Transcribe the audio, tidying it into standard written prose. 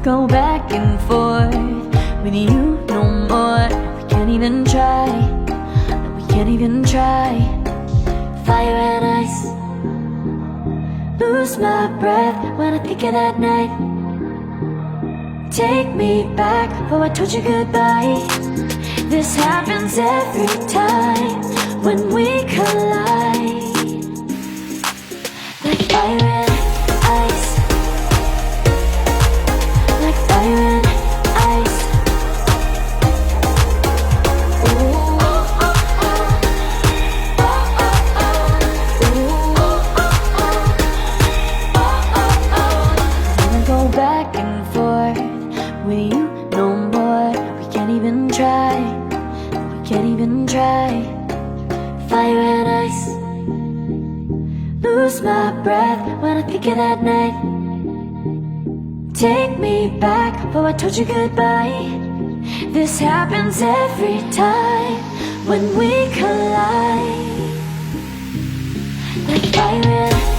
go back and forth with you no more. We can't even try, no, we can't even try. Fire and ice, lose my breath when I think of that night. Take me back, oh I told you goodbye. This happens every time when we collide. Like fire and ice, like fire and ice. Ooh. Wanna go back and forth with you no more. We can't even try, we can't even try. Fire and ice, lose my breath when I think of that night. Take me back, oh I told you goodbye. This happens every time when we collide. Like fire and